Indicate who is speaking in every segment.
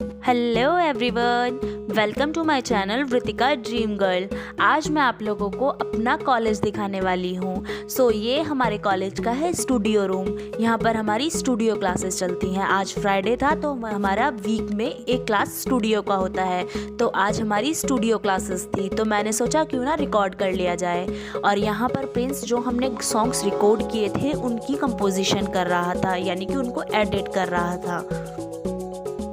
Speaker 1: Hello everyone, welcome to my channel Vritika dream girl. आज मैं आप लोगों को अपना कॉलेज दिखाने वाली हूँ। ये हमारे कॉलेज का है स्टूडियो रूम। यहाँ पर हमारी स्टूडियो क्लासेस चलती हैं। आज फ्राइडे था तो हमारा वीक में एक क्लास स्टूडियो का होता है। तो आज हमारी स्टूडियो क्लासेस थी तो मैंने सोचा क्यों ना रिकॉर्ड कर लिया जाए। और यहाँ पर प्रिंस जो हमने सॉन्ग्स रिकॉर्ड किए थे उनकी कंपोजिशन कर रहा था, यानी कि उनको एडिट कर रहा था।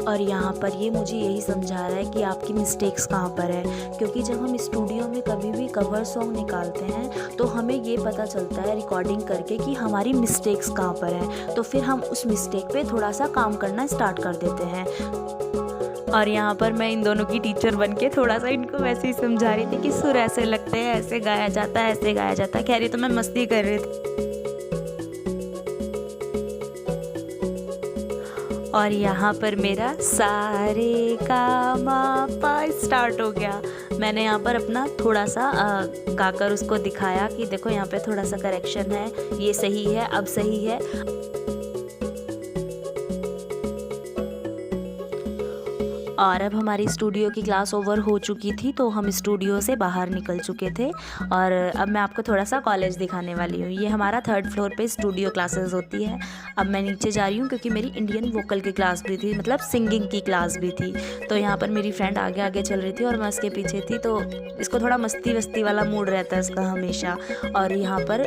Speaker 1: और यहाँ पर ये मुझे यही समझा रहा है कि आपकी मिस्टेक्स कहाँ पर है, क्योंकि जब हम स्टूडियो में कभी भी कवर सॉन्ग निकालते हैं तो हमें ये पता चलता है रिकॉर्डिंग करके कि हमारी मिस्टेक्स कहाँ पर हैं। तो फिर हम उस मिस्टेक पे थोड़ा सा काम करना स्टार्ट कर देते हैं। और यहाँ पर मैं इन दोनों की टीचर बन के थोड़ा सा इनको वैसे ही समझा रही थी कि सुर ऐसे लगते हैं, ऐसे गाया जाता है, ऐसे गाया जाता है। कह रही तो मैं मस्ती कर रही थी। और यहाँ पर मेरा सारे का मापा स्टार्ट हो गया। मैंने यहाँ पर अपना थोड़ा सा गाकर उसको दिखाया कि देखो यहाँ पे थोड़ा सा करेक्शन है, ये सही है, अब सही है। और अब हमारी स्टूडियो की क्लास ओवर हो चुकी थी तो हम स्टूडियो से बाहर निकल चुके थे। और अब मैं आपको थोड़ा सा कॉलेज दिखाने वाली हूँ। ये हमारा 3rd फ्लोर पे स्टूडियो क्लासेस होती है। अब मैं नीचे जा रही हूँ क्योंकि मेरी इंडियन वोकल की क्लास भी थी, मतलब सिंगिंग की क्लास भी थी। तो यहाँ पर मेरी फ्रेंड आगे आगे चल रही थी और मैं उसके पीछे थी। तो इसको थोड़ा मस्ती वस्ती वाला मूड रहता है इसका हमेशा। और यहाँ पर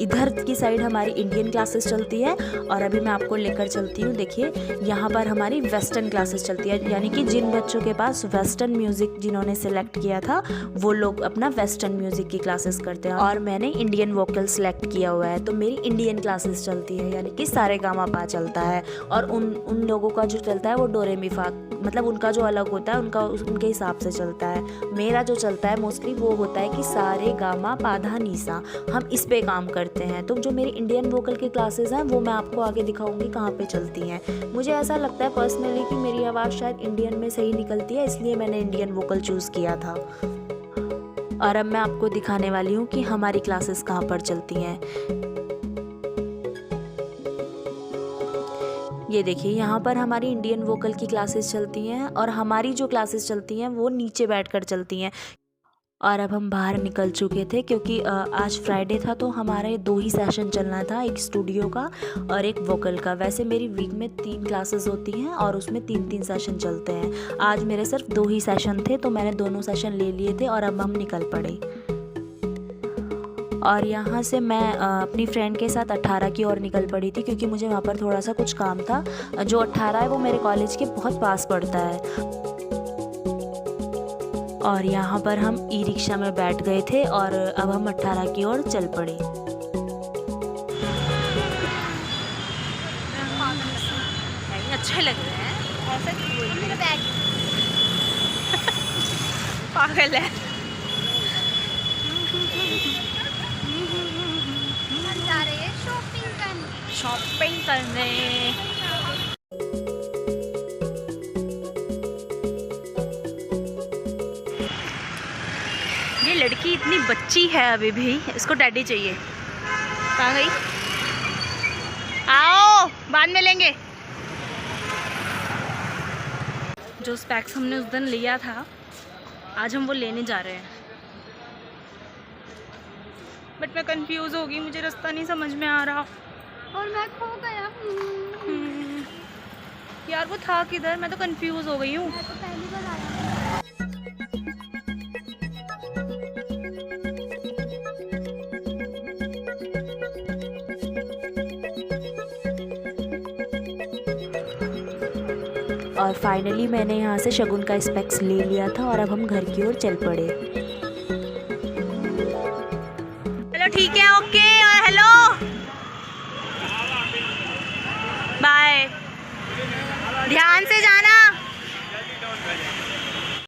Speaker 1: इधर की साइड हमारी इंडियन क्लासेस चलती है और अभी मैं आपको लेकर चलती हूँ। देखिए यहाँ पर हमारी वेस्टर्न क्लासेस चलती है, यानी कि जिन बच्चों के पास वेस्टर्न म्यूज़िक जिन्होंने सेलेक्ट किया था वो लोग अपना वेस्टर्न म्यूज़िक की क्लासेस करते हैं। और मैंने इंडियन वोकल सेलेक्ट किया हुआ है तो मेरी इंडियन क्लासेस चलती है, यानी कि सारे गामा पा चलता है। और उन लोगों का जो चलता है वो डोरे मी फा, मतलब उनका जो अलग होता है उनके हिसाब से चलता है। मेरा जो चलता है मोस्टली वो होता है कि सारे गामा पाधा नीसा, हम इस पे काम करते हैं। तो जो मेरी इंडियन वोकल की क्लासेस हैं वो मैं आपको आगे दिखाऊंगी कहाँ पे चलती हैं। मुझे ऐसा लगता है पर्सनली कि मेरी आवाज़ शायद इंडियन में सही निकलती है, इसलिए मैंने इंडियन वोकल चूज़ किया था। और अब मैं आपको दिखाने वाली हूँ कि हमारी क्लासेस कहाँ पर चलती हैं। ये देखिए यहाँ पर हमारी इंडियन वोकल की क्लासेस चलती हैं और हमारी जो क्लासेस चलती हैं वो नीचे बैठकर चलती हैं। और अब हम बाहर निकल चुके थे क्योंकि आज फ्राइडे था तो हमारे 2 ही सेशन चलना था, एक स्टूडियो का और एक वोकल का। वैसे मेरी वीक में 3 क्लासेस होती हैं और उसमें 3-3 सेशन चलते हैं। आज मेरे सिर्फ 2 ही सेशन थे तो मैंने दोनों सेशन ले लिए थे और अब हम निकल पड़े। और यहाँ से मैं अपनी फ्रेंड के साथ 18 की ओर निकल पड़ी थी क्योंकि मुझे वहाँ पर थोड़ा सा कुछ काम था। जो 18 है वो मेरे कॉलेज के बहुत पास पड़ता है। और यहाँ पर हम ई रिक्शा में बैठ गए थे और अब हम 18 की ओर चल पड़े। अच्छे लग रहे हैं, ऐसा क्यों बोल रही है? पागल है।
Speaker 2: हम जा रहे हैं
Speaker 1: शॉपिंग करने। ये लड़की इतनी बच्ची है अभी भी, इसको डैडी चाहिए। कहाँ गई? आओ बाद में लेंगे। जो स्पेक्स हमने उस दिन लिया था आज हम वो लेने जा रहे हैं। बट मैं कंफ्यूज हो गई, मुझे रास्ता नहीं समझ में आ रहा
Speaker 2: और मैं खो गया हूँ।
Speaker 1: यार वो था किधर, मैं तो कंफ्यूज हो गई हूँ।
Speaker 2: मैं तो पहली बार आया।
Speaker 1: और फाइनली मैंने यहाँ से शगुन का स्पेक्स ले लिया था और अब हम घर की ओर चल पड़े।